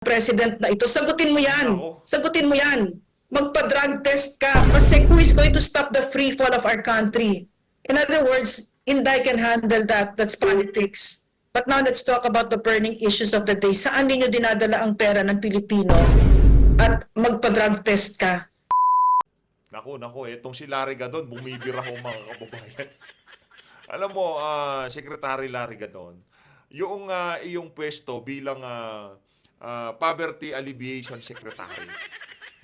president na ito. Sagutin mo yan. Nako. Sagutin mo yan. Magpa-drug test ka. Kasi who is going to stop the free fall of our country? In other words, Inday can handle that. That's politics. But now let's talk about the burning issues of the day. Saan ninyo dinadala ang pera ng Pilipino? At magpa-drug test ka. Naku, etong si Larry Gadon, bumibira ho mga kababayan. Alam mo, Secretary Larry Gadon, yung iyong pwesto bilang Poverty Alleviation Secretary,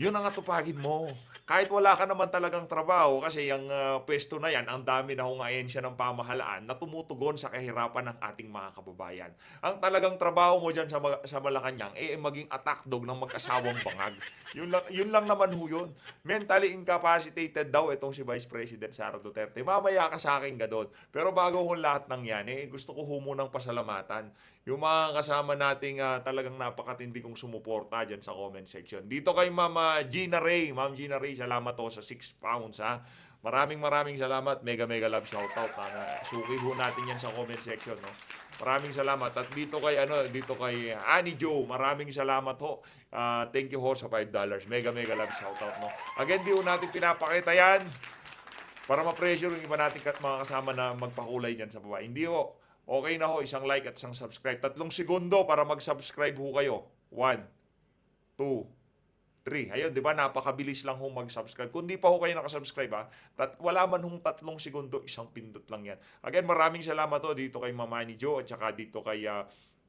yun ang atupagin mo. Kahit wala ka naman talagang trabaho, kasi yung pwesto na yan, ang dami na hong ahensya ng pamahalaan na tumutugon sa kahirapan ng ating mga kababayan. Ang talagang trabaho mo dyan sa Malacanang, maging attack dog ng mag-asawang bangag. Yun lang naman ho yun. Mentally incapacitated daw itong si Vice President Sara Duterte. Mamaya ka sa akin, Gadon. Pero bago ho lahat ng yan, gusto ko ho munang pasalamatan yung mga kasama nating talagang napakatindi kong sumuporta dyan sa comment section. Dito kay Ma'am Gina Ray. Ma'am Gina Ray, salamat ho sa 6 pounds ha. Maraming salamat. Mega love shoutout. Suki ho natin yan sa comment section. No? Maraming salamat. At dito kay Annie Joe, maraming salamat ho. Thank you ho sa $5. Mega love shoutout. No? Again, di ho natin pinapakita yan para ma-pressure yung iba natin mga kasama na magpakulay dyan sa baba. Hindi ho. Okay na ho, isang like at isang subscribe. 3 segundo para mag-subscribe ho kayo. 1, 2, 3. Ayun, di ba? Napakabilis lang ho mag-subscribe. Kung di pa ho kayo nakasubscribe ha, wala man hong 3 segundo, isang pindot lang yan. Again, maraming salamat ho dito kay Mama ni Joe at saka dito kay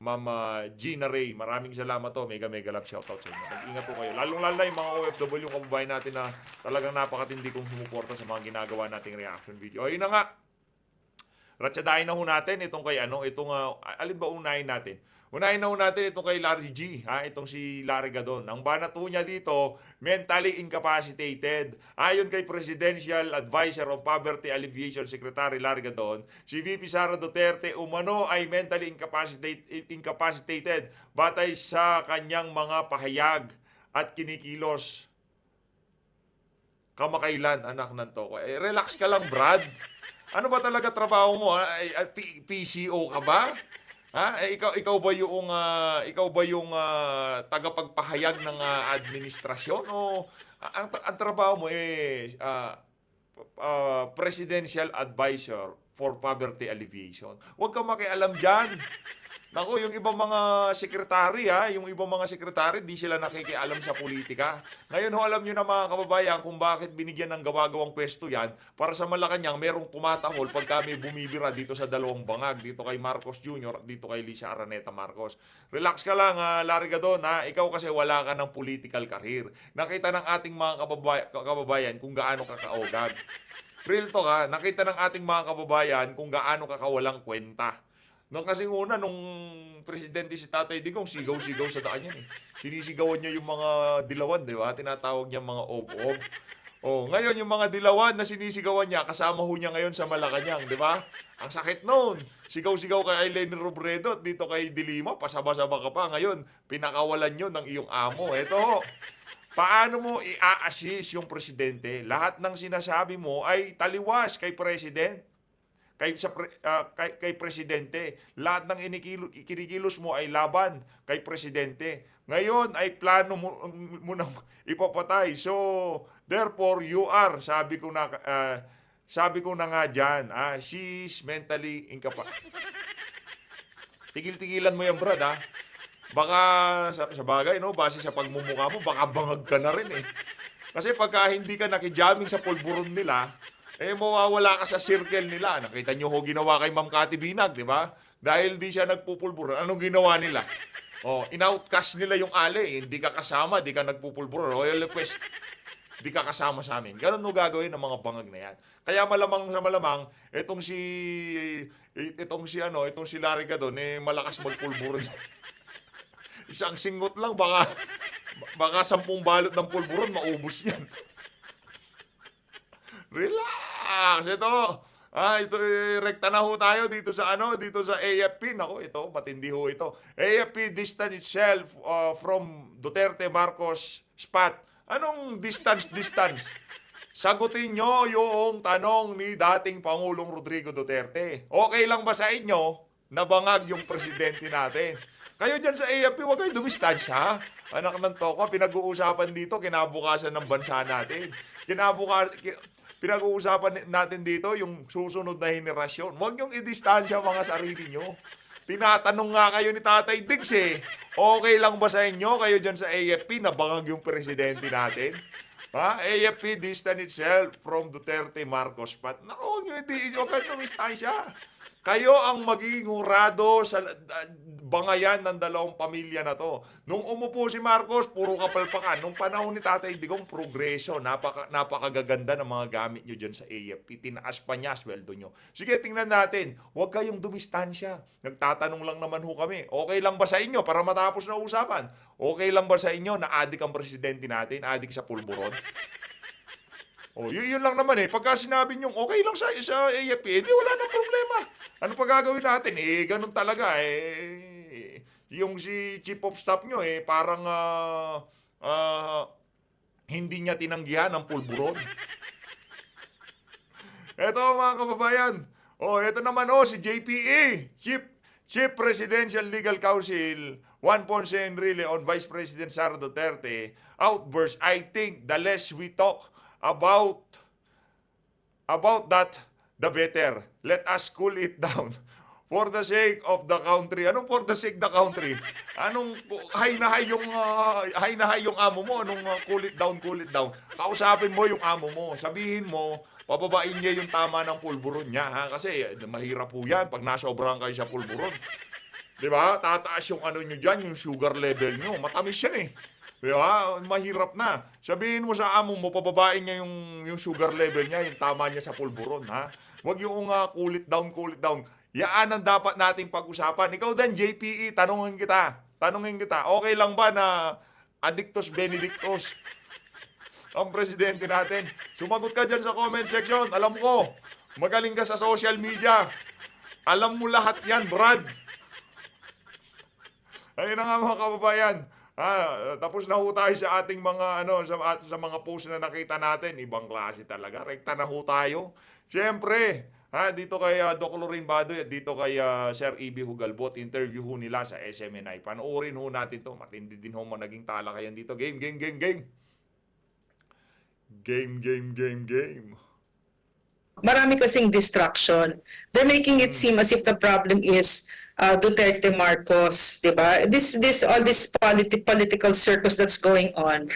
Mama Gina Ray. Maraming salamat ho. Mega love shoutout sa inyo. Mag-ingat po kayo. Lalong-lalo yung mga OFW, yung kababayan natin na talagang napakatindi kong sumuporta sa mga ginagawa nating reaction video. Ayun na nga. Ratsadahin na ho natin itong kay alin ba unahin natin? Unahin na ho natin itong kay Larry G, itong si Larry Gadon. Ang banat ho niya dito, mentally incapacitated. Ayon kay Presidential Advisor on Poverty Alleviation Secretary Larry Gadon, si VP Sara Duterte umano ay mentally incapacitated batay sa kanyang mga pahayag at kinikilos. Kamakailan, anak ng toko. Relax ka lang, Brad. Ano ba talaga trabaho mo? PCO ka ba? Ikaw ba yung tagapagpahayag ng administrasyon o ang trabaho mo Presidential Advisor for Poverty Alleviation? Huwag kang makialam diyan. Naku, yung ibang mga sekretary di sila nakikialam sa politika. Ngayon ho, alam nyo na mga kababayan kung bakit binigyan ng gawa-gawang pwesto yan para sa Malacanang merong tumatahol pag kami bumibira dito sa dalawang bangag, dito kay Marcos Jr. at dito kay Lisa Araneta Marcos. Relax ka lang, Larry Gadon, ikaw kasi wala ka ng political career. Nakita ng ating mga kababayan kung gaano ka kaogad. Real to ka, nakita ng ating mga kababayan kung gaano ka kawalang kwenta. Nung kasing una, nung presidente si Tatay Digong, sigaw-sigaw sa daan yan eh. Sinisigawan niya yung mga dilawan, di ba? Tinatawag niya mga ob-ob. Ngayon yung mga dilawan na sinisigawan niya, kasama ho niya ngayon sa Malacanang, di ba? Ang sakit noon. Sigaw-sigaw kay Aileen Robredo at dito kay Dilima, pasaba-saba ka pa. Ngayon, pinakawalan nyo ng iyong amo. Ito ho. Paano mo i-assist yung presidente? Lahat ng sinasabi mo ay taliwas kay president. Kay presidente. Lahat ng kinikilos mo ay laban kay presidente. Ngayon ay plano mo nang ipapatay. So, therefore, you are, sabi ko na nga dyan, she's mentally incapacitated. Tigil-tigilan mo yan, Brad, ha? Baka, sa bagay, no, base sa pagmumukha mo, baka bangag ka na rin, eh. Kasi pagka hindi ka nakijamming sa pulburon nila, mawawala ka sa circle nila. Nakita nyo ho ginawa kay Ma'am Cathy Binag, di ba? Dahil di siya nagpupulburon. Anong ginawa nila? In-outcast nila yung ali. Hindi ka kasama, di ka nagpupulburon. Royal request, di ka kasama sa amin. Ganun mo gagawin ng mga bangag na yan. Kaya malamang, itong si Larry Gadon, malakas magpulburon. Isang singot lang, baka 10 balot ng pulburon, maubos yan. Relax! Ito, rekta na ho tayo dito sa AFP. Nako, ito, matindi ho ito. AFP distance itself from Duterte Marcos spot. Anong distance? Sagutin nyo yung tanong ni dating Pangulong Rodrigo Duterte. Okay lang ba sa inyo na bangag yung presidente natin? Kayo dyan sa AFP, huwag kayo dumistansya. Anak ng toko, pinag-uusapan dito, kinabukasan ng bansa natin. Pinag-uusapan natin dito yung susunod na henerasyon. Huwag niyong i-distansya mga sarili niyo. Tinatanong nga kayo ni Tatay Diggs eh. Okay lang ba sa inyo, kayo dyan sa AFP, na bangag yung presidente natin? Ha? AFP distant itself from Duterte Marcos Pat. Naku, huwag kayo dumistansya. Kayo ang magiging hurado sa bangayan ng dalawang pamilya na to. Nung umupo si Marcos, puro kapalpakan. Nung panahon ni Tatay Digong, progreso. Napakagaganda ng mga gamit nyo dyan sa AFP. Tinaas pa niya, sweldo nyo. Sige, tingnan natin. Huwag kayong dumistansya. Nagtatanong lang naman ho kami. Okay lang ba sa inyo para matapos na usapan? Okay lang ba sa inyo na adik ang presidente natin? Adik sa pulburon? Oh, yun lang naman eh. Pagka sinabi nyo, okay lang sa AFP, di wala nang problema. Ano pa gagawin natin? Ganun talaga eh. Yung si Chief of Staff nyo parang hindi niya tinanggihan ang pulburon. Eto mga kababayan. Eto naman si JPE, Chief Presidential Legal Counsel Juan Ponce Enrile on Vice President Sara Duterte outburst. I think the less we talk about that, the better. Let us cool it down. For the sake of the country. Anong for the sake the country? Anong high na high yung amo mo? Anong cool it down? Kausapin mo yung amo mo. Sabihin mo, pababain niya yung tama ng pulburon niya. Ha? Kasi mahirap po yan pag nasobrahan kayo sa pulburon. Diba? Tataas yung ano nyo dyan, yung sugar level nyo. Matamis yan eh. Diba? Mahirap na. Sabihin mo sa amo mo, pababain niya yung sugar level niya, yung tama niya sa pulburon, ha? Huwag yung cool it down. Yaan ang dapat nating pag-usapan. Ikaw din, JPE, tanungin kita. Okay lang ba na Addictus Benedictus ang presidente natin? Sumagot ka dyan sa comment section. Alam ko, magaling ka sa social media. Alam mo lahat yan, Brad. Ayun na nga mga kababayan. Tapos na ho tayo sa ating mga sa mga post na nakita natin, ibang klase talaga. Rekta na ho tayo. Siyempre, dito kay Doc Lorraine Badoy at dito kay Sir E.B. Hugalbot, interview ho nila sa SMNI. Panoorin ho natin to. Matindi din ho naging talakayan dito. Game. Marami kasing distraction. They're making it seem as if the problem is Duterte Marcos, diba? All this political circus that's going on.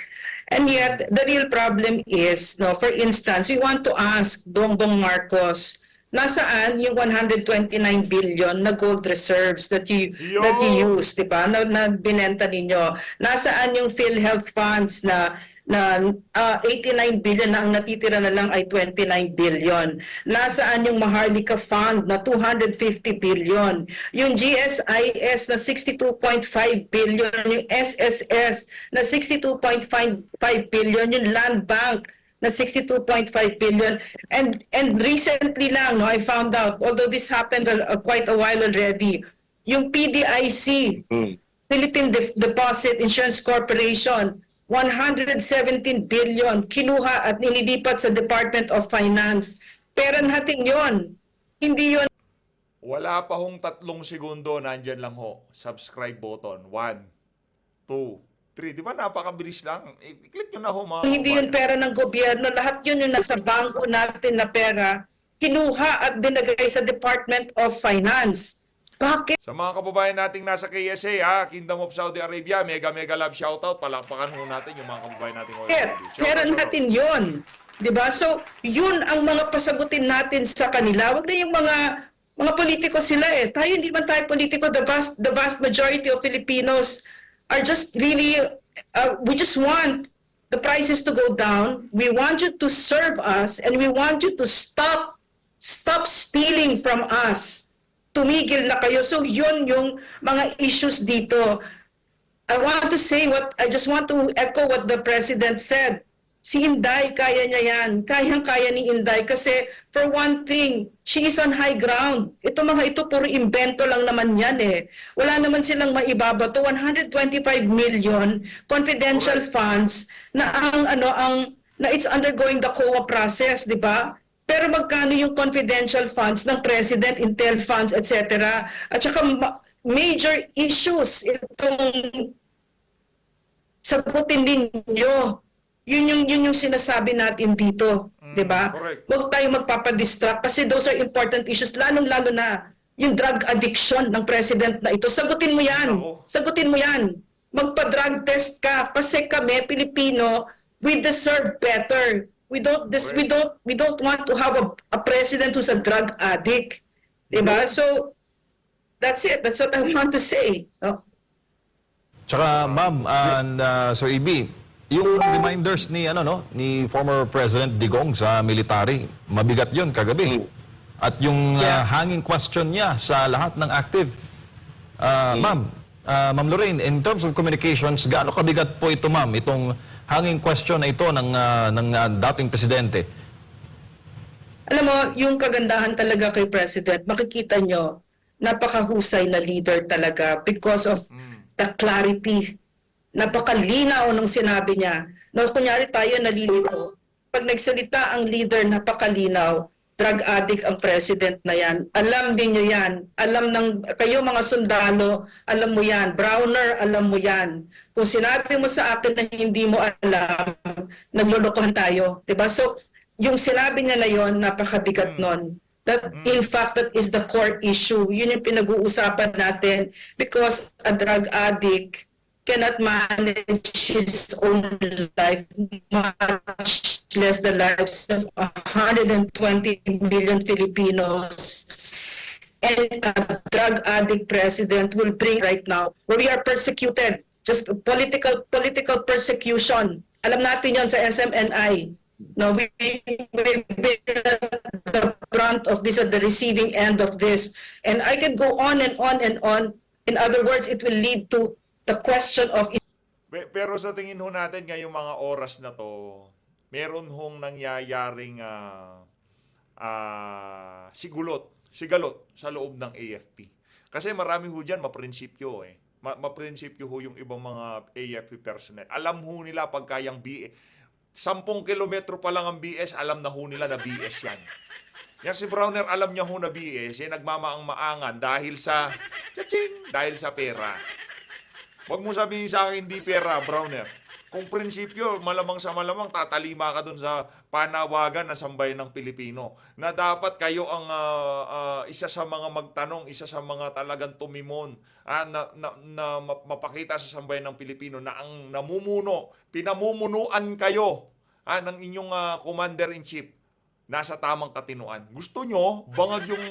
And yet, the real problem is, no, for instance, we want to ask Bongbong Marcos, nasaan yung 129 billion na gold reserves that you use, diba? Na binenta ninyo. Nasaan yung PhilHealth funds na 89 billion na ang natitira na lang ay 29 billion. Nasaan yung Maharlika Fund na 250 billion? Yung GSIS na 62.5 billion, yung SSS na 62.5 billion, yung Land Bank na 62.5 billion. And recently lang, no, I found out, although this happened quite a while already, yung PDIC, Philippine Deposit Insurance Corporation, 117 billion kinuha at inilipat sa Department of Finance. Pera natin yon. Hindi yon. Wala pa hong 3 segundo, nandyan lang ho. Subscribe button. 1, 2, 3. Di ba napakabilis lang? I-click nyo na ho mga Hindi yun pera ng gobyerno. Lahat yun yung nasa bangko natin na pera, kinuha at dinagay sa Department of Finance. Bakit? Sa mga kababayan nating nasa KSA, Kingdom of Saudi Arabia, mega love shoutout. Palakpakan ho natin yung mga kababayan nating Pera natin yun. Diba? So, yun ang mga pasagutin natin sa kanila. Wag na yung mga politiko sila eh. Tayo, hindi man tayo politiko. The vast majority of Filipinos are just really, we just want the prices to go down. We want you to serve us and we want you to stop stealing from us. Tumigil na kayo. So yun yung mga issues dito. I just want to echo what the President said. Si Inday, kaya niya yan. Kayang-kaya ni Inday kasi for one thing, she is on high ground. Ito puro invento lang naman yan eh. Wala naman silang maibabato. 125 million confidential funds na na it's undergoing the COA process, di ba? Pero magkano yung confidential funds ng President, Intel funds, etc. At saka major issues itong sagutin ninyo. Yun yung sinasabi natin dito, 'di ba? Correct. Huwag tayong magpapadistract kasi those are important issues, lalong-lalo na yung drug addiction ng president na ito. Sagutin mo 'yan. Nako. Sagutin mo 'yan. Magpa-drug test ka kasi kami Pilipino, we deserve better. We don't want to have a president who's a drug addict. 'Di ba? So that's it. That's what I want to say. No? Tsaka ma'am, and so EB, yung reminders ni ni former President Digong sa military, mabigat 'yun kagabi. At yung hanging question niya sa lahat ng active. Ma'am Lorraine, in terms of communications, gaano kabigat po ito ma'am, itong hanging question na ito ng dating presidente? Alam mo, yung kagandahan talaga kay President, makikita nyo, napakahusay na leader talaga because of the clarity. Napakalinaw nung sinabi niya. No, kunyari tayo nalilito. Pag nagsalita ang leader, napakalinaw. Drug addict ang president na yan. Alam din nyo yan. Alam ng, kayo mga sundalo, alam mo yan. Browner, alam mo yan. Kung sinabi mo sa akin na hindi mo alam, naglulukuhan tayo. Diba? So, yung sinabi niya na yon, napakabigat nun. That, in fact, that is the core issue. Yun yung pinag-uusapan natin because a drug addict cannot manage his own life, much less the lives of 120 million Filipinos. And a drug addict president will bring right now, where we are persecuted, just political persecution. Alam natin yon sa SMNI. No, we've been at the front of this, at the receiving end of this. And I can go on and on and on. In other words, it will lead to the question of... Pero sa tingin ho natin ngayong mga oras na to, meron hong nangyayaring sigalot sa loob ng AFP. Kasi marami ho dyan, maprinsipyo eh. Maprinsipyo ho yung ibang mga AFP personnel. Alam ho nila pagkayang BS. 10 kilometro pa lang ang BS, alam na ho nila na BS yan. Yan si Browner, alam niya ho na BS, nagmamaang-maangan dahil sa, dahil sa pera. Huwag mo sabihin sa akin hindi pera, Browner. Kung prinsipyo, malamang sa malamang, tatalima ka dun sa panawagan ng sambayan ng Pilipino na dapat kayo ang isa sa mga magtanong, isa sa mga talagang tumimon na mapakita sa sambayan ng Pilipino na ang namumuno, pinamumunuan kayo ng inyong commander-in-chief nasa tamang katinuan. Gusto nyo, bangag yung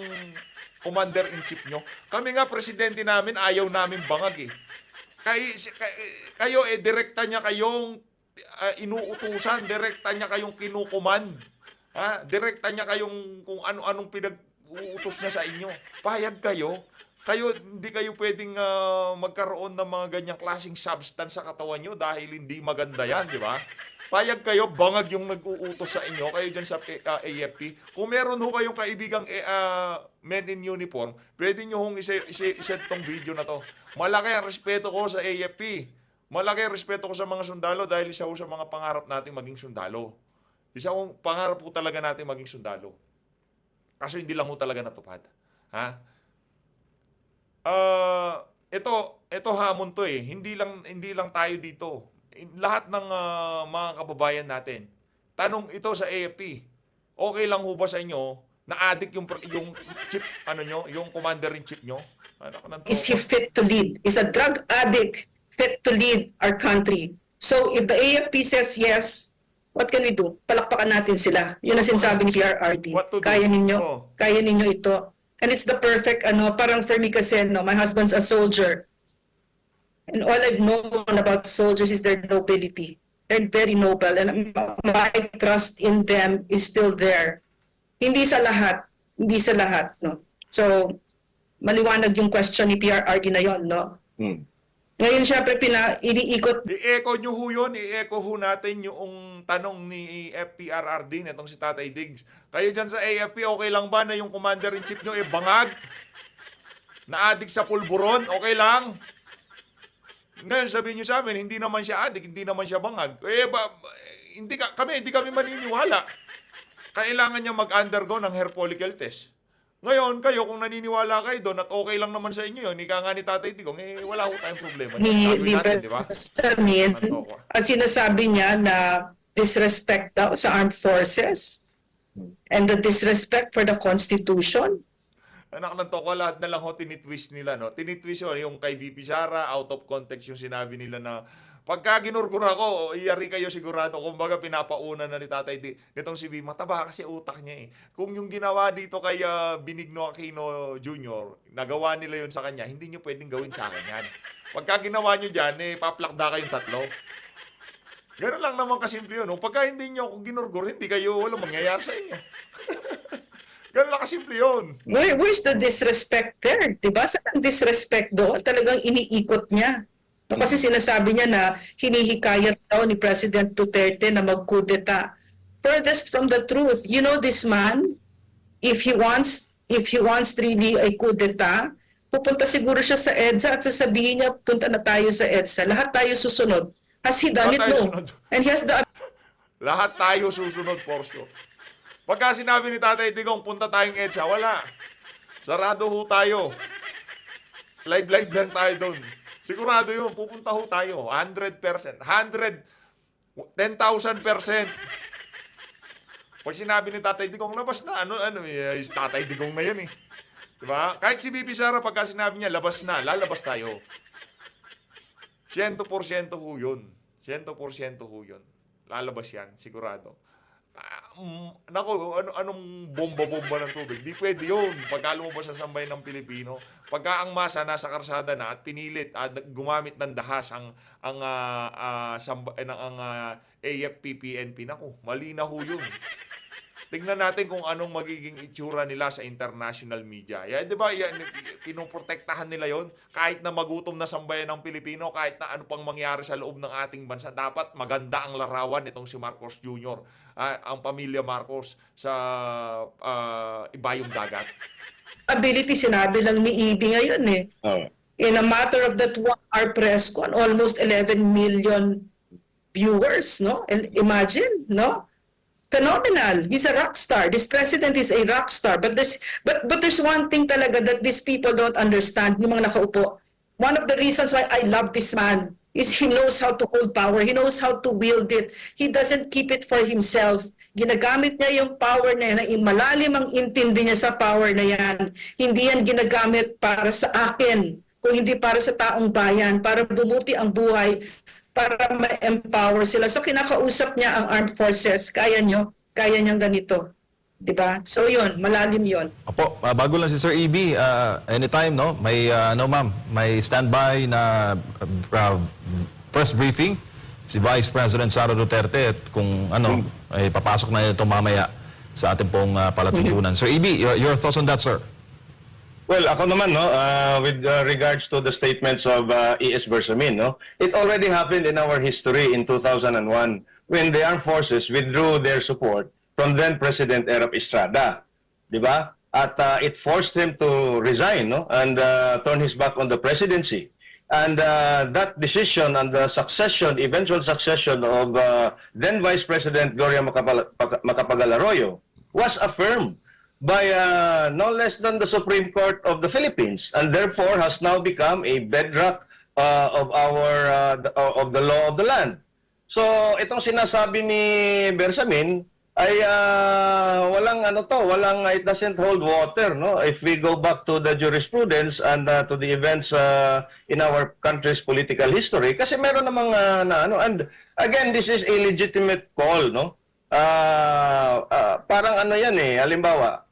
commander-in-chief nyo. Kami nga, presidente namin, ayaw namin bangag eh. Kayo direkta niya kayong inuutusan, direkta niya kayong kinukuman. Direkta niya kayong kung ano-anong pinag-uutos niya sa inyo. Payag kayo. Hindi kayo pwedeng magkaroon ng mga ganyang klaseng substance sa katawan niyo dahil hindi maganda yan, di ba? Payag kayo, bangag yung nag-uutos sa inyo, kayo dyan sa AFP. Kung meron ho kayong kaibigang men in uniform, pwede nyo hong iset tong video na to. Malaki ang respeto ko sa AFP. Malaki ang respeto ko sa mga sundalo dahil isa ho sa mga pangarap natin maging sundalo. Isa ho pangarap po talaga natin maging sundalo. Kaso hindi lang ho talaga natupad. Ito hamon to eh. Hindi lang tayo dito. Lahat ng mga kababayan natin. Tanong ito sa AFP. Okay lang ho ba sa inyo na addict yung chief yung commander-in-chief nyo? Is he fit to lead? Is a drug addict fit to lead our country? So if the AFP says yes, what can we do? Palakpakan natin sila. Yun ang sinasabi ni PRRD. Kaya ninyo ito. And it's the perfect, parang for me kasi, my husband's a soldier. And all I've known about soldiers is their nobility. They're very noble. And my trust in them is still there. Hindi sa lahat. No? So, maliwanag yung question ni PRRD na yon, no? Ngayon, syempre, iniikot. I-echo nyo ho yun. I-echo ho natin yung tanong ni FPRRD, netong si Tatay Diggs. Kayo dyan sa AFP, okay lang ba na yung commander-in-chief nyo bangag? Na-addict sa pulburon? Okay lang? Ngayon, sabihin nyo sa amin, hindi naman siya addict, hindi naman siya bangag. Hindi kami maniniwala. kailangan niya mag-undergo ng hair follicle test. Ngayon, kayo, kung naniniwala kayo doon at okay lang naman sa inyo yun, ika nga ni Tatay Digong, wala ko tayong problema. Gagawin natin, di ba? Samin, at sinasabi niya na disrespect daw sa armed forces and the disrespect for the Constitution. Anak ng toko, lahat na lang ho tinitwist nila, no? Tinitwist yun, yung kay VP Sara, out of context yung sinabi nila na pagka ginurgur ako, iyari kayo sigurado. Kumbaga, pinapauna na ni Tatay nitong si V. Mataba kasi utak niya eh. Kung yung ginawa dito kay Benigno Aquino Jr., nagawa nila yun sa kanya, hindi nyo pwedeng gawin sa akin yan. Pagka ginawa nyo dyan, paplakda kayong tatlo. Gano'n lang naman kasimple yun. Pagka hindi nyo ako ginurgur, hindi kayo, walang mangyayari sa inyo. Gano'n lang kasimple yun. Where's the disrespect there? Diba? Saan ang disrespect doon? Talagang iniikot niya. Kasi sinasabi niya na hinihikayat daw ni President Duterte na magkudeta. Furthest from the truth. You know this man, if he wants really a kudeta, pupunta siguro siya sa EDSA at sasabihin niya, punta na tayo sa EDSA. Lahat tayo susunod. Has he done it? No. And he has the... Lahat tayo susunod, for sure. Pagka sinabi ni Tatay Digong, punta tayong EDSA, wala. Sarado ho tayo. Live lang tayo doon. Sigurado yun, pupunta ho tayo. 100%. 10,000%. Pag sinabi ni Tatay Digong, labas na. Tatay Digong na yan eh. Diba? Kahit si VP Sara, pagka sinabi niya, labas na, lalabas tayo. 100% ho yun. 100% ho yun. Lalabas yan, sigurado. Nako, anong bomba-bomba ng tubig? Di pwede yun. Pagka lumabas sa sambayan ng Pilipino, pagka ang masa nasa karsada na at pinilit at gumamit ng dahas ang AFP-PNP, nako, mali na ho yun. Tingnan natin kung anong magiging itsura nila sa international media. Di ba, pinoprotektahan nila yon. Kahit na magutom na sambayan ng Pilipino, kahit na ano pang mangyari sa loob ng ating bansa, dapat maganda ang larawan nitong si Marcos Jr., ang pamilya Marcos sa ibayong dagat. Ability, sinabi lang ni ED ngayon eh. Oh. In a matter of that 1-hour press con, almost 11 million viewers, no? And imagine, no? Phenomenal. He's a rock star. This president is a rock star. But there's one thing talaga that these people don't understand, yung mga nakaupo. One of the reasons why I love this man is he knows how to hold power. He knows how to wield it. He doesn't keep it for himself. Ginagamit niya yung power na yan, na malalim ang intindi niya sa power na yan. Hindi yan ginagamit para sa akin, kung hindi para sa taong bayan, para bumuti ang buhay, para ma-empower sila. So kinakausap niya ang armed forces, kaya niyang ganito. 'Di ba? So yun, malalim yun. Opo, bago lang si Sir EB, anytime, no? May, ma'am, may standby na press briefing si Vice President Sara Duterte at kung ay papasok na ito mamaya sa ating pong palatuntunan. Sir EB, your thoughts on that, sir? Well, ako naman, no, with regards to the statements of E.S. Bersamin, no, it already happened in our history in 2001 when the armed forces withdrew their support from then President Erap Estrada, di ba? At it forced him to resign, no, and turn his back on the presidency. And that decision and the eventual succession of then Vice President Gloria Macapagal Arroyo was affirmed by no less than the Supreme Court of the Philippines, and therefore has now become a bedrock of the law of the land. So itong sinasabi ni Bersamin ay it doesn't hold water, no? If we go back to the jurisprudence and to the events in our country's political history, kasi meron namang and again, this is a legitimate call, no? Parang yan halimbawa,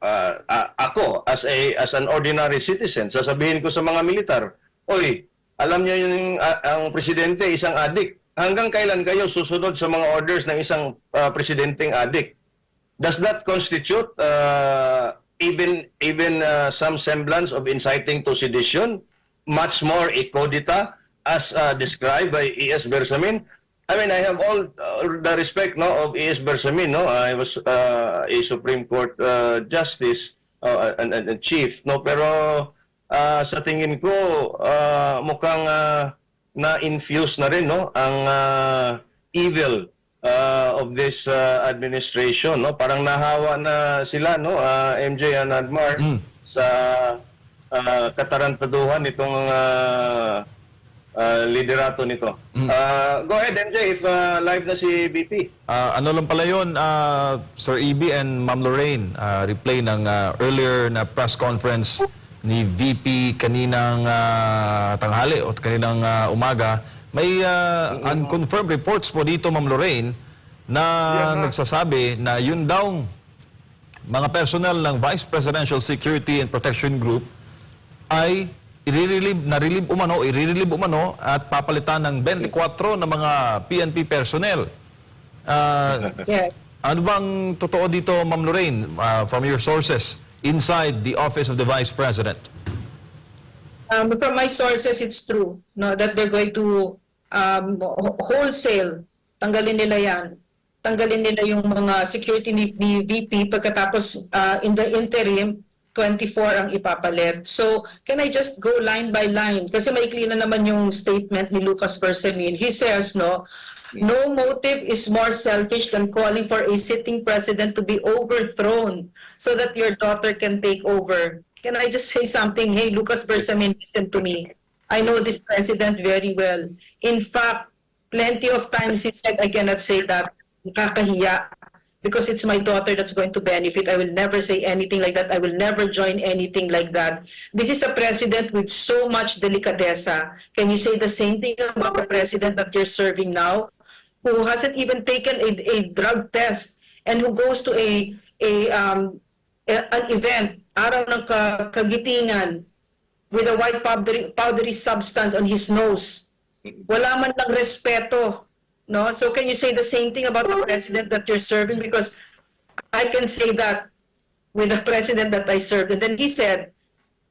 ako as an ordinary citizen, sasabihin ko sa mga militar, oy, alam niyo yung ang presidente isang adik. Hanggang kailan kayo susunod sa mga orders ng isang presidenteng adik? Does that constitute even some semblance of inciting to sedition? Much more a codita as described by E.S. Bersamin? I mean, I have all the respect, no, of E.S. Bersamin, no. I was a Supreme Court justice and chief, no. Pero sa tingin ko mukhang na-infuse na rin, no, ang evil of this administration, no? Parang nahawa na sila, no? MJ and Admar sa katarantaduhan nitong liderato nito. Go ahead, MJ, if live na si BP. Ano lang pala yun, Sir EB and Ma'am Lorraine, replay ng earlier na press conference ni VP kaninang tanghali o kaninang umaga. May unconfirmed reports po dito, Ma'am Lorraine, na nagsasabi na yun daw mga personnel ng Vice Presidential Security and Protection Group ay i-relieve umano at papalitan ng 24 na mga PNP personnel. Yes. Ano bang totoo dito, Ma'am Lorraine, from your sources inside the Office of the Vice President? From my sources, it's true, no, that they're going to wholesale, tanggalin nila yan. Tanggalin nila yung mga security ni VP pagkatapos in the interim, 24 ang ipapalit. So, can I just go line by line? Kasi maikli na naman yung statement ni Lucas Bersamin. He says, no motive is more selfish than calling for a sitting president to be overthrown so that your daughter can take over. Can I just say something? Hey, Lucas Bersamin, listen to me. I know this president very well. In fact, plenty of times he said, I cannot say that. Nakakahiya. Because it's my daughter that's going to benefit. I will never say anything like that. I will never join anything like that. This is a president with so much delicadeza. Can you say the same thing about the president that you're serving now, who hasn't even taken a drug test and who goes to an event, araw ng kagitingan, with a white powdery substance on his nose? Wala man lang respeto. No, so can you say the same thing about the president that you're serving? Because I can say that with the president that I served. And then he said,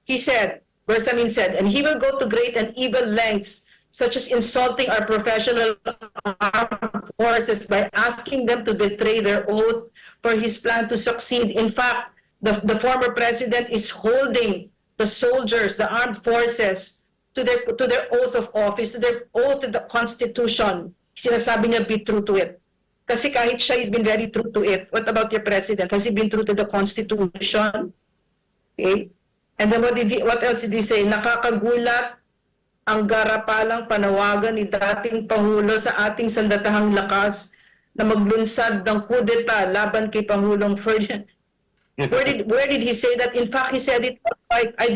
Bersamin said, and he will go to great and evil lengths, such as insulting our professional armed forces by asking them to betray their oath for his plan to succeed. In fact, the former president is holding the soldiers, the armed forces, to their oath of office, to their oath to the Constitution. Sinasabi niya, be true to it. Kasi kahit siya has been very true to it. What about your president? Has he been true to the Constitution? Okay? And then what else did he say? Nakakagulat ang garapalang panawagan ni dating Pangulo sa ating sandatahang lakas na maglunsad ng kudeta laban kay Pangulong Ferdinand. Where did he say that? In fact, he said it like, I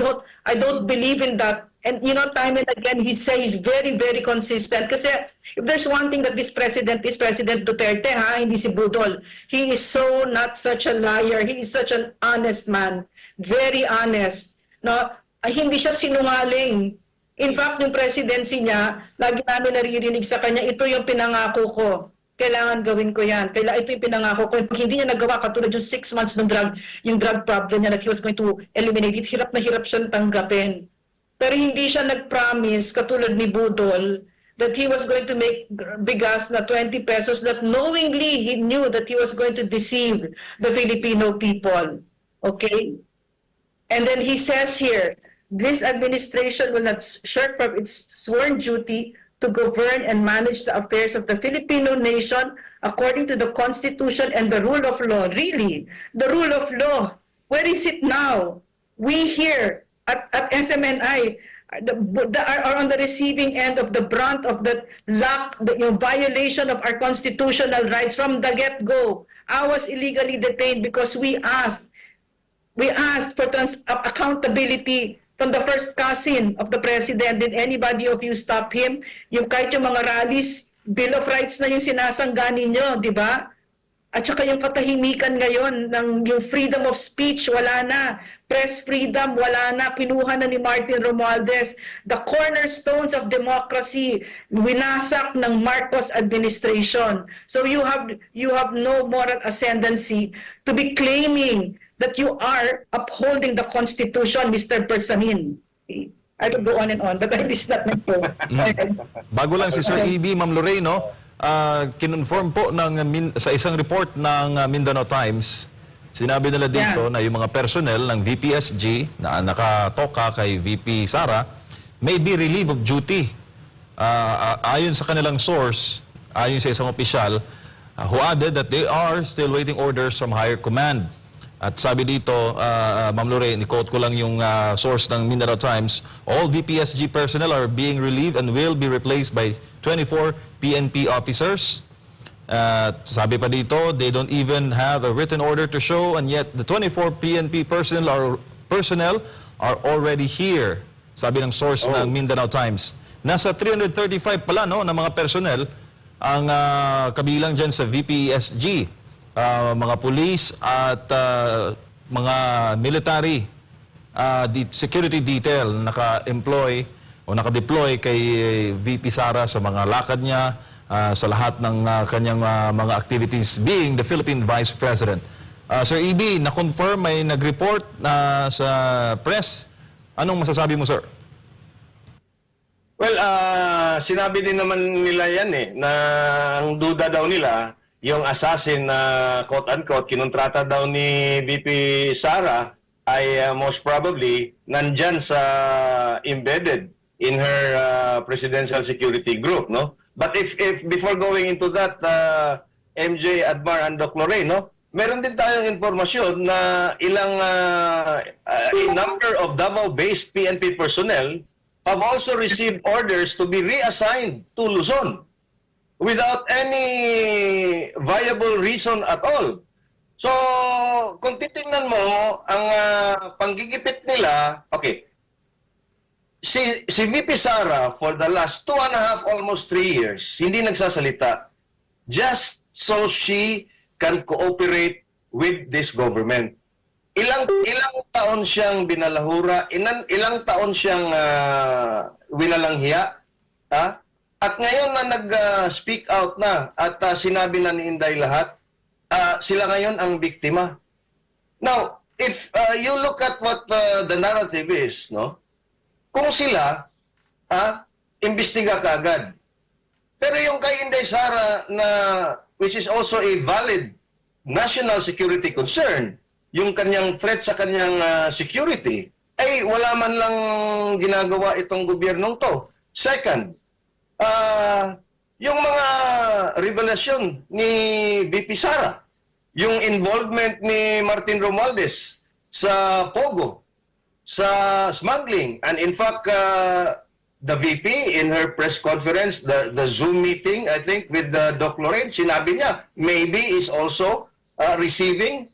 don't believe in that. And time and again, he says very, very consistent. Kasi if there's one thing that this president is, President Duterte, hindi si Budol. He is so not such a liar. He is such an honest man. Very honest. No? Hindi siya sinungaling. In fact, yung presidency niya, lagi namin naririnig sa kanya, ito yung pinangako ko. Kailangan gawin ko yan. Ito yung pinangako ko. Pag hindi niya nagawa, katulad yung 6 months ng yung drug problem niya that he was going to eliminate it, hirap na hirap siyang tanggapin. Pero hindi siya nag-promise, katulad ni Budol, that he was going to make bigas na 20 pesos, that knowingly he knew that he was going to deceive the Filipino people. Okay? And then he says here, this administration will not shirk from its sworn duty to govern and manage the affairs of the Filipino nation according to the Constitution and the rule of law. Really? The rule of law. Where is it now? We here at SMNI are on the receiving end of the brunt of the violation of our constitutional rights from the get-go. I was illegally detained because we asked for accountability from the first cousin of the president. Did anybody of you stop him? Kahit yung mga rallies, Bill of Rights na yung sinasangga ninyo, di ba? At saka yung katahimikan ngayon, yung freedom of speech, wala na. Press freedom, wala na. Pinuha na ni Martin Romualdez. The cornerstones of democracy, winasak ng Marcos administration. So you have no moral ascendancy to be claiming that you are upholding the Constitution, Mr. Bersamin. I could go on and on, but that is not my point. Bago lang si Sir EB, Ma'am Lorraine, no? Kinonfirm po sa isang report ng Mindanao Times, sinabi nila dito na yung mga personnel ng VPSG na nakatoka kay VP Sara may be relieved of duty. Ayon sa kanilang source, ayon sa isang opisyal, who added that they are still waiting orders from higher command. At sabi dito, Ma'am Lorraine, i-quote ko lang yung source ng Mindanao Times, all VPSG personnel are being relieved and will be replaced by 24 PNP officers. Sabi pa dito, they don't even have a written order to show, and yet the 24 PNP personnel are already here. Sabi ng source ng Mindanao Times. Nasa 335 pala no, ng mga personnel ang kabilang dyan sa VPSG. Mga police at mga military security detail naka-employ o naka-deploy kay VP Sara sa mga lakad niya, sa lahat ng kanyang mga activities being the Philippine Vice President. Sir EB, na-confirm may nag-report sa press. Anong masasabi mo, sir? Well, sinabi din naman nila yan na ang duda daw nila, yung assassin na quote-unquote kinontrata daw ni VP Sara ay most probably nandyan sa embedded in her presidential security group, no? But if before going into that, MJ, Admar, and Doc Lorraine, no? Meron din tayong informasyon na ilang a number of Davao-based PNP personnel have also received orders to be reassigned to Luzon without any viable reason at all. So, kung titingnan mo, ang panggigipit nila, okay, si VP Sara for the last 2.5, almost 3 years, hindi nagsasalita just so she can cooperate with this government. Ilang taon siyang binalahura, ilang taon siyang winalanghiya, ha? At ngayon na nag-speak out na at sinabi na ni Inday lahat, sila ngayon ang biktima. Now, if you look at what the narrative is, no? Kung sila, imbestiga kaagad. Pero yung kay Inday Sara na, which is also a valid national security concern, yung kanyang threat sa kanyang security, ay wala man lang ginagawa itong gobyernong to. Second, yung mga revelasyon ni VP Sara, yung involvement ni Martin Romualdez sa Pogo, sa smuggling, and in fact, the VP in her press conference, the Zoom meeting, I think, with Doc Lorraine, sinabi niya, maybe is also receiving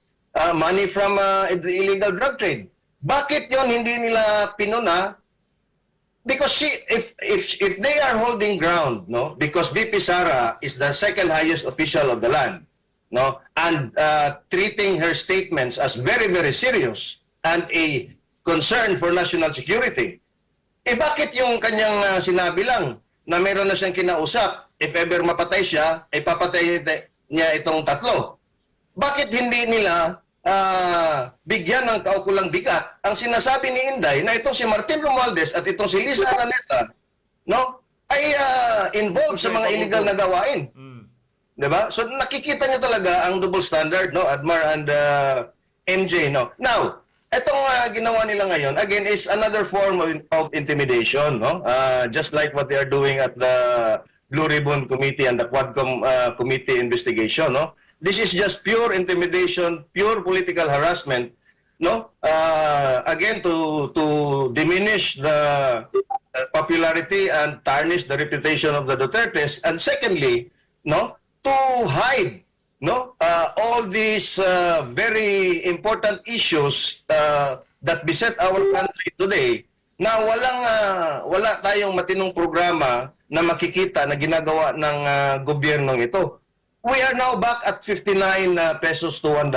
money from the illegal drug trade. Bakit yon hindi nila pinuna? Because if they are holding ground, no, because VP Sara is the second highest official of the land, no, and treating her statements as very, very serious and a concern for national security, bakit yung kanyang sinabi lang na meron na siyang kinausap, if ever mapatay siya, ay papatay niya itong tatlo? Bakit hindi nila bigyan ng kaukulang bigat ang sinasabi ni Inday na itong si Martin Romualdez at itong si Liza Araneta, no, ay involved sa mga illegal na gawain. Diba? So nakikita niyo talaga ang double standard, no, Admar and MJ, no. Now, itong ginawa nila ngayon, again, is another form of intimidation, no? Just like what they are doing at the Blue Ribbon Committee and the Quadcom Committee investigation, no? This is just pure intimidation, pure political harassment, no? Again, to diminish the popularity and tarnish the reputation of the Dutertes, and secondly, no, to hide, no, all these very important issues that beset our country today, na wala tayong matinong programa na makikita na ginagawa ng gobyernong ito. We are now back at 59 pesos to $1.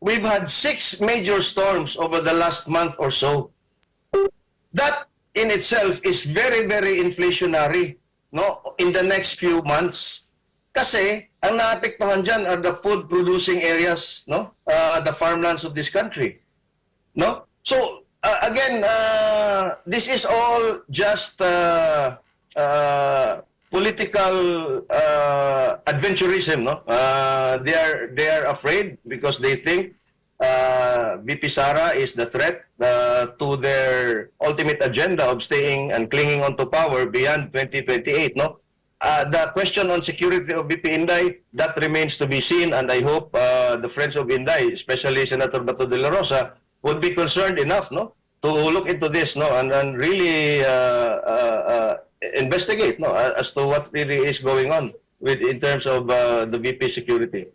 We've had 6 major storms over the last month or so. That in itself is very, very inflationary, no, in the next few months. Kasi ang naapektuhan dyan are the food-producing areas, no, the farmlands of this country, no. So again, this is all just political adventurism, no? They are afraid because they think VP Sara is the threat to their ultimate agenda of staying and clinging on to power beyond 2028, no? the question on security of VP Inday, that remains to be seen, and I hope the friends of Inday, especially Senator Bato de la Rosa, would be concerned enough, no, to look into this, no, and really investigate, no, as to what really is going on with in terms of the VP security.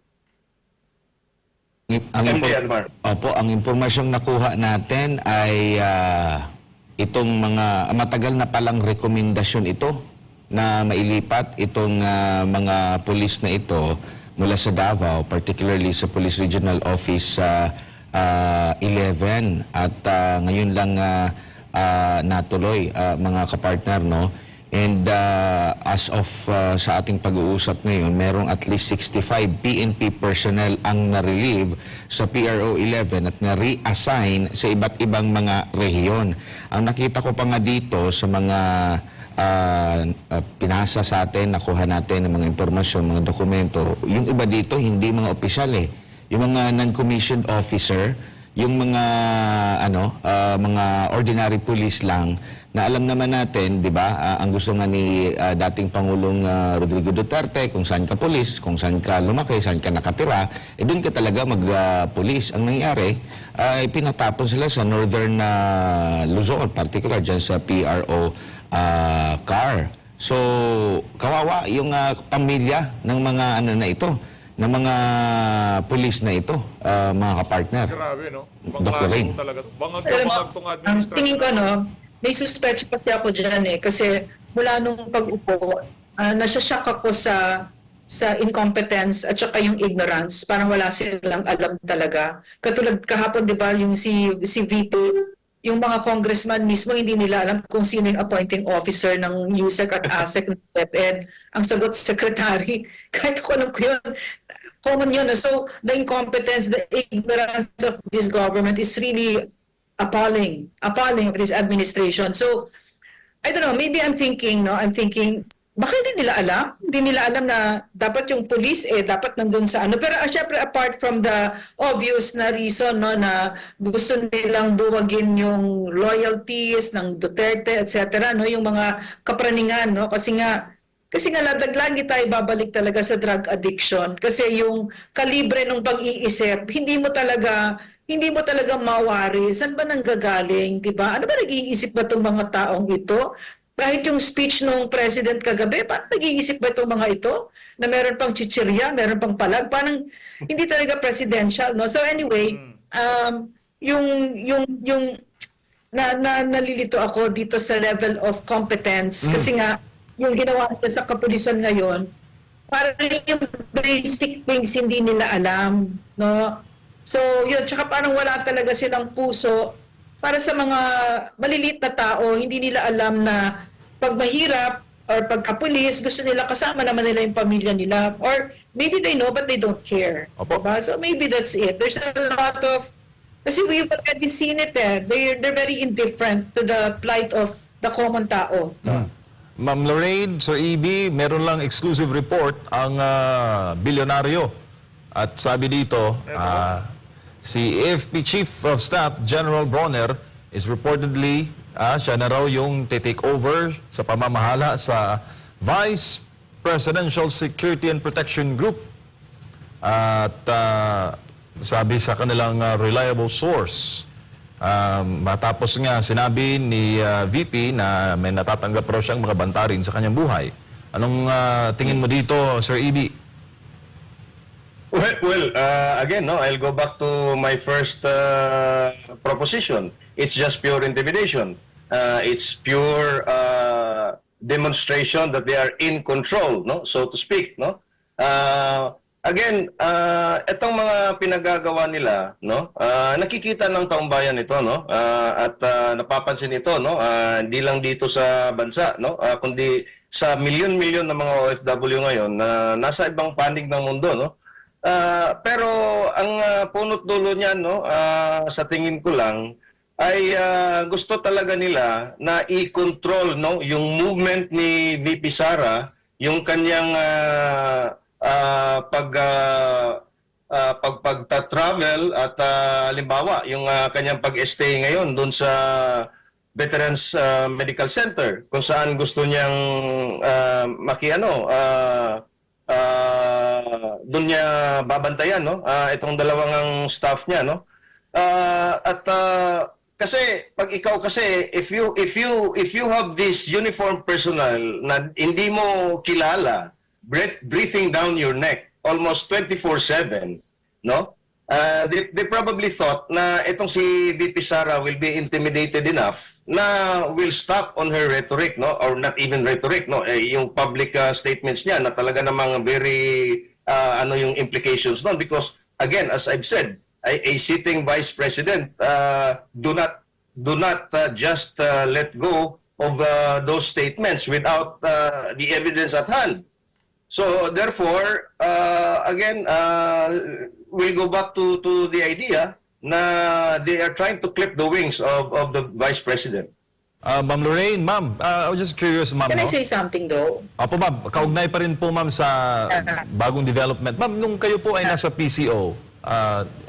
MD Anwar. Opo, ang impormasyong nakuha natin ay itong mga matagal na palang rekomendasyon ito na mailipat itong mga pulis na ito mula sa Davao, particularly sa Police Regional Office 11 at ngayon lang natuloy mga kapartner, no? And as of sa ating pag-uusap ngayon, merong at least 65 PNP personnel ang na-relieve sa PRO 11 at na-reassign sa iba't ibang mga rehiyon. Ang nakita ko pa nga dito sa mga pinasa sa atin, nakuha natin ng mga impormasyon, mga dokumento, yung iba dito hindi mga opisyal eh. Yung mga non-commissioned officer, yung mga mga ordinary police lang na alam naman natin, 'di ba? Ang gusto nga ni dating Pangulong Rodrigo Duterte, kung saan ka pulis, kung saan ka lumaki, saan ka nakatira, doon ka talaga mag-pulis. Ang nangyari ay pinatapos sila sa Northern Luzon, particular dyan sa PRO CAR. So, kawawa yung pamilya ng mga na ito, ng mga pulis na ito, mga kapartner. Grabe, no? Dr. Rain. Talaga. Bangag Alam mo, tong ang administration. tingin ko, may suspect kasi ako dyan eh. Kasi mula nung pag-upo, nasashock ako sa incompetence at saka yung ignorance. Parang wala silang alam talaga. Katulad kahapon, di ba, yung si VP, yung mga congressman mismo, hindi nila alam kung sino yung appointing officer ng USEC at ASEC ng DepEd. Ang sagot, secretary. Kahit ako alam ko yun. Common yun. So, the incompetence, the ignorance of this government is really appalling of this administration. So, I don't know, maybe I'm thinking, baka hindi nila alam? Hindi nila alam na dapat yung police dapat nandun sa ano. Pero syempre, apart from the obvious na reason, na gusto nilang buwagin yung loyalties ng Duterte, etc., yung mga kapraningan, kasi nga lagi tayo babalik talaga sa drug addiction. Kasi yung kalibre ng pag-iisip, hindi mo talaga mawari. Saan ba nanggagaling, di ba? Ano ba nag-iisip ba itong mga taong ito? Kahit yung speech ng president kagabi, paano nag-iisip ba itong mga ito? Na meron pang chichirya, meron pang palag, parang hindi talaga presidential, no? So anyway, nalilito ako dito sa level of competence kasi nga yung ginawa nila sa kapulisan ngayon, parang yung basic things hindi nila alam, no? So, yun, tsaka parang wala talaga silang puso para sa mga maliliit na tao, hindi nila alam na pag mahirap or pagkapulis, gusto nila kasama naman nila yung pamilya nila. Or maybe they know but they don't care. Opo. Diba? So maybe that's it. There's a lot of, kasi we've already seen it They're very indifferent to the plight of the common tao. Ma'am Lorraine, Sir EB, meron lang exclusive report ang bilyonaryo. At sabi dito, si AFP Chief of Staff General Bronner is reportedly, siya na raw yung take over sa pamamahala sa Vice Presidential Security and Protection Group. At sabi sa kanilang reliable source, matapos nga sinabi ni VP na may natatanggap raw siyang mga bantarin sa kanyang buhay. Anong tingin mo dito, Sir EB? Well, again, I'll go back to my first proposition. It's just pure intimidation. It's pure demonstration that they are in control, so to speak, Again, itong mga pinagagawa nila, nakikita ng taong bayan ito, at napapansin ito, hindi lang dito sa bansa, kundi sa milyon-milyon ng mga OFW ngayon na nasa ibang panig ng mundo, pero ang punot dulo niyan, sa tingin ko lang, ay gusto talaga nila na i-control, yung movement ni VP Sara, yung kanyang pagta-travel at halimbawa yung kanyang pag-stay ngayon doon sa Veterans Medical Center kung saan gusto niyang doon niya babantayan, no? Itong dalawang ang staff niya, no? Kasi pag ikaw kasi if you have this uniform personnel na hindi mo kilala, breathing down your neck almost 24/7, no? They probably thought na itong si VP Sara will be intimidated enough na will stop on her rhetoric, no? Or not even rhetoric, no? Yung public statements niya na talaga namang very yung implications noon, because again, as I've said, a sitting vice president do not just let go of those statements without the evidence at hand. So therefore, again, we'll go back to the idea na they are trying to clip the wings of the vice president. Ma'am Lorraine, ma'am, I was just curious, ma'am. Can I no? say something though? Apo ma'am, kaugnay pa rin po ma'am sa bagong development. Ma'am, nung kayo po ay nasa PCO,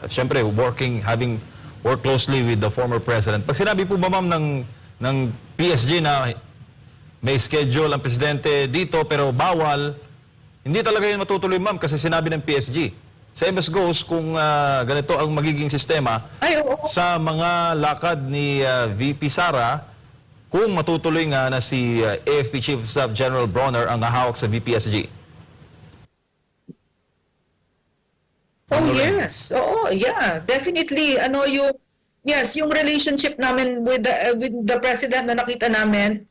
syempre work closely with the former president. Pag sinabi po ba ma'am ng PSG na may schedule ang presidente dito pero bawal, hindi talaga yun matutuloy ma'am kasi sinabi ng PSG. Same as goes kung ganito ang magiging sistema Ay, oo. sa mga lakad ni VP Sara kung matutuloy nga na si AFP Chief of Staff General Bronner ang nahawak sa VPSG. Oh, yes. Oo, yeah. Definitely. Yung relationship namin with the president na nakita namin,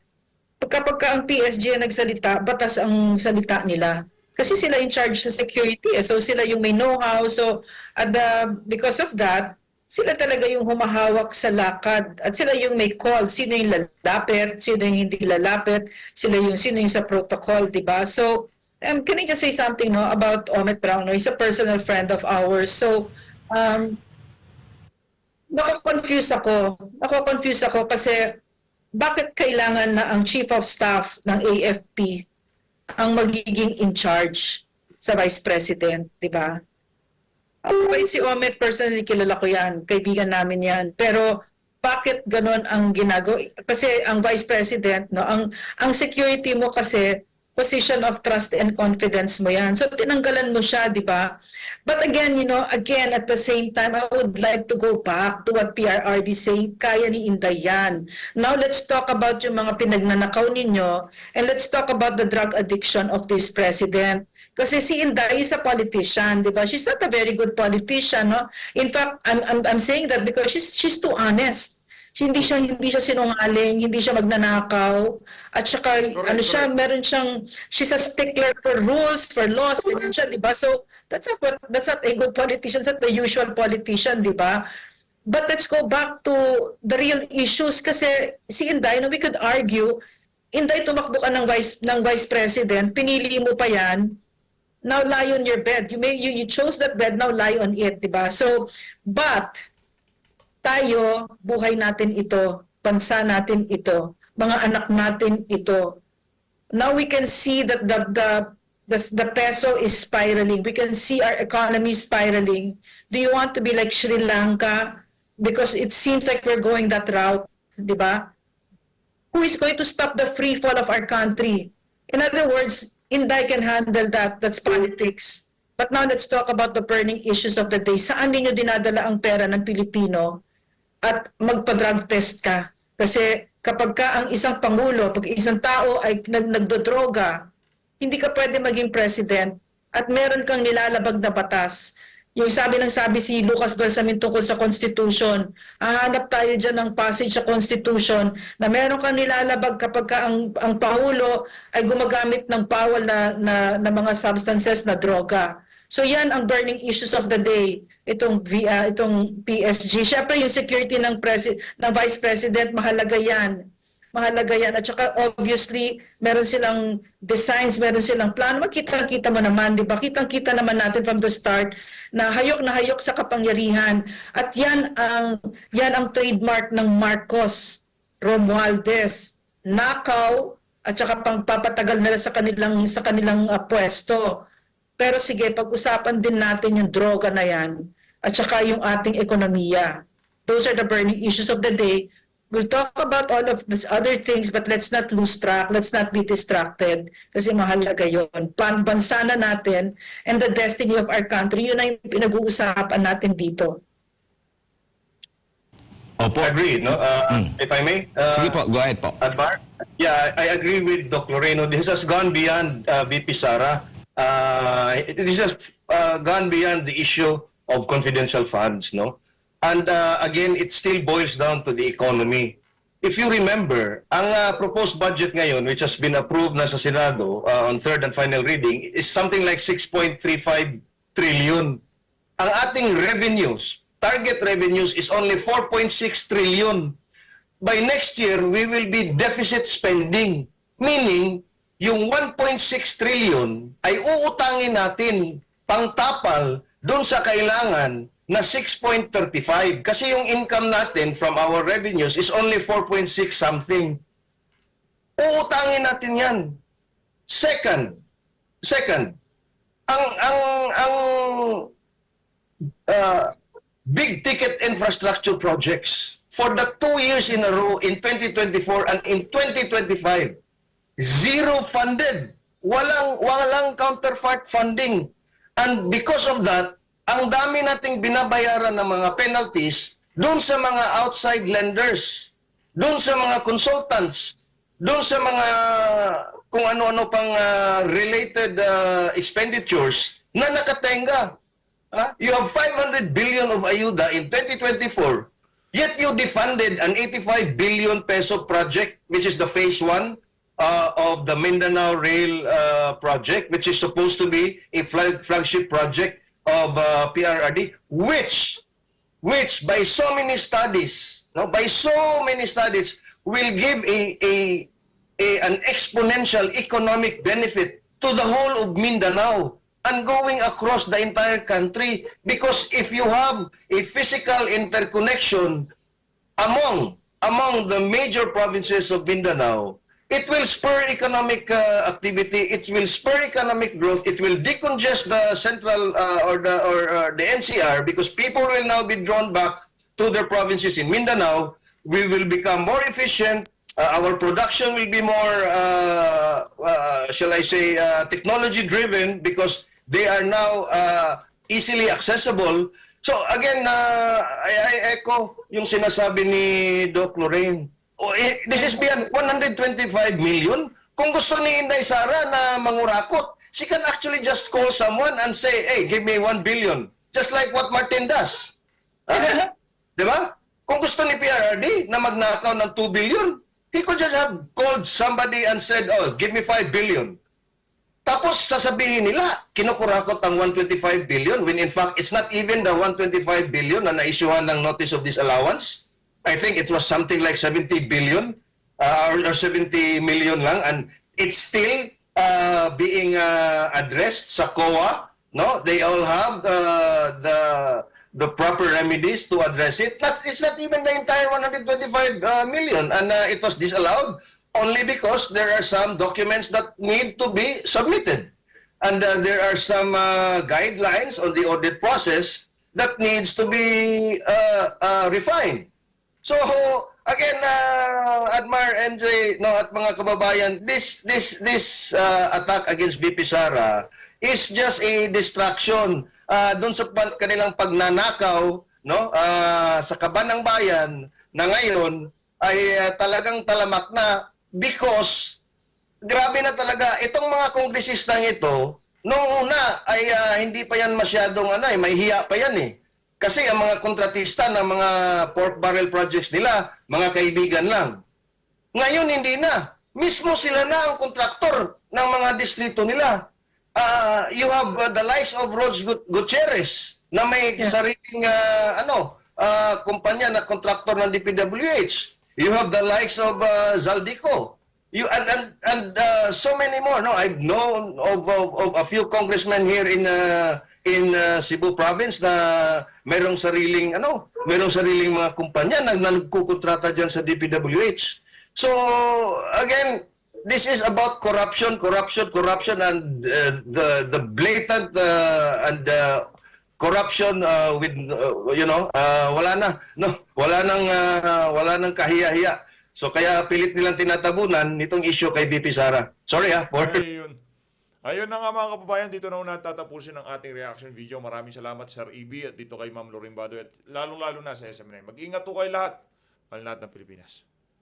kapag ang PSG ang nagsalita, batas ang salita nila. Kasi sila in charge sa security. So sila yung may know-how. So because of that, sila talaga yung humahawak sa lakad. At sila yung may call. Sino yung lalapit, sino yung hindi lalapit, sino yung sa protocol, di ba? So, can I just say something about Omet Browner? He's a personal friend of ours. So, nako-confuse ako kasi bakit kailangan na ang Chief of Staff ng AFP ang magiging in charge sa Vice President, di ba? Wait, si Omet, personally kilala ko yan, kaibigan namin yan. Pero bakit ganon ang ginagawa? Kasi ang Vice President, ang security mo kasi position of trust and confidence mo yan. So tinanggalan mo siya, di ba? But again, at the same time, I would like to go back to what PRRD saying, kaya ni Inday yan. Now let's talk about yung mga pinagnanakaw ninyo and let's talk about the drug addiction of this president. Kasi si Inday is a politician, di ba? She's not a very good politician, no? In fact, I'm saying that because she's too honest. Hindi siya sinungaling, hindi siya magnanakaw. At saka, she's a stickler for rules, for laws, ganyan siya, di ba? So, that's not a good politician, that's not the usual politician, di ba? But let's go back to the real issues kasi si Inday, we could argue, Inday, tumakbo ka ng vice president, pinili mo pa yan, now lie on your bed. You chose that bed, now lie on it, di ba? So, but tayo, buhay natin ito, bansa natin ito, mga anak natin ito. Now we can see that the peso is spiraling. We can see our economy spiraling. Do you want to be like Sri Lanka? Because it seems like we're going that route, di ba? Who is going to stop the free fall of our country? In other words, Inday can handle that. That's politics. But now let's talk about the burning issues of the day. Saan ninyo dinadala ang pera ng Pilipino? At magpa-drug test ka. Kasi kapag ka ang isang pangulo, pag isang tao ay nagdodroga, hindi ka pwede maging president at meron kang nilalabag na batas. Yung sabi si Lucas Bersamin tungkol sa Constitution, hahanap tayo dyan ng passage sa Constitution na meron kang nilalabag kapag ka ang pangulo ay gumagamit ng bawal na mga substances na droga. So yan ang burning issues of the day, itong PSG. Syempre yung security ng Vice President, mahalaga yan. At saka obviously, meron silang designs, meron silang plano. Makita-kita mo naman, di ba? Kitang-kita naman natin from the start na hayok sa kapangyarihan. At yan ang trademark ng Marcos, Romualdez, nakaw, at saka pangpapatagal nila sa kanilang pwesto. Pero sige, pag-usapan din natin yung droga na yan at saka yung ating ekonomiya. Those are the burning issues of the day. We'll talk about all of these other things, but let's not lose track, let's not be distracted, kasi mahalaga yon. Bansa na natin and the destiny of our country, yun ang pinag-uusapan natin dito. Opo. Agree, no? If I may? Sige po, go ahead po. Admar? Yeah, I agree with Dr. Loreno. This has gone beyond VP Sara. This has gone beyond the issue of confidential funds, no? And again, it still boils down to the economy. If you remember, ang proposed budget ngayon, which has been approved na sa Senado on third and final reading, is something like 6.35 trillion. Ang ating revenues, target revenues, is only 4.6 trillion. By next year, we will be deficit spending. Meaning, yung 1.6 trillion ay uutangin natin pangtapal doon sa kailangan na 6.35. Kasi yung income natin from our revenues is only 4.6 something. Uutangin natin yan. Second, ang big ticket infrastructure projects for the 2 years in a row in 2024 and in 2025, zero funded. Walang counterpart funding. And because of that, ang dami nating binabayaran ng mga penalties doon sa mga outside lenders, doon sa mga consultants, doon sa mga kung ano-ano pang related expenditures na nakatenga. You have 500 billion of ayuda in 2024, yet you defunded an 85 billion peso project, which is the phase 1 of the Mindanao Rail project, which is supposed to be a flagship project of PRRD, which by so many studies, will give an exponential economic benefit to the whole of Mindanao and going across the entire country. Because if you have a physical interconnection among the major provinces of Mindanao, it will spur economic activity. It will spur economic growth. It will decongest the central or the NCR, because people will now be drawn back to their provinces in Mindanao. We will become more efficient. Our production will be more, shall I say, technology driven, because they are now easily accessible. So again, I echo yung sinasabi ni Doc Lorraine. This is beyond 125 million. Kung gusto ni Inday Sara na mangurakot, she can actually just call someone and say, hey, give me 1 billion. Just like what Martin does. Di ba? Kung gusto ni PRRD na magnakaw ng 2 billion, he could just have called somebody and said, oh, give me 5 billion. Tapos sasabihin nila, kinukurakot ang 125 billion when in fact it's not even the 125 billion na na-issuehan ng notice of disallowance. I think it was something like 70 billion or 70 million lang, and it's still being addressed sa COA. No, they all have the proper remedies to address it. It's not even the entire 125 million, and it was disallowed only because there are some documents that need to be submitted, and there are some guidelines on the audit process that needs to be refined. So again, Admar, NJ, no, at mga kababayan, this attack against VP Sara is just a distraction doon sa kanilang pagnanakaw, no, sa kaban ng bayan na ngayon ay talagang talamak na, because grabe na talaga itong mga kongresistang ito. Noong una ay hindi pa yan masyadong may hiya pa yan eh. Kasi ang mga kontratista ng mga pork barrel projects nila, mga kaibigan lang. Ngayon hindi na. Mismo sila na ang kontraktor ng mga distrito nila. You have the likes of Rose Gutierrez na may sariling kumpanya na kontraktor ng DPWH. You have the likes of Zaldico. And so many more. No, I've known of a few congressmen here in Cebu province na merong sariling mga kumpanya na nagkukontrata diyan sa DPWH. So again, this is about corruption, and the blatant and corruption with wala na, no, wala nang kahiya-hiya. So kaya pilit nilang tinatabunan nitong issue kay VP Sara. Sorry for Ayun na nga mga kababayan, dito na una tatapusin ang ating reaction video. Maraming salamat Sir EB at dito kay Ma'am Lorimbado at lalong-lalo na sa SMNI. Mag-ingat po kayo lahat. Mahal natin ng Pilipinas.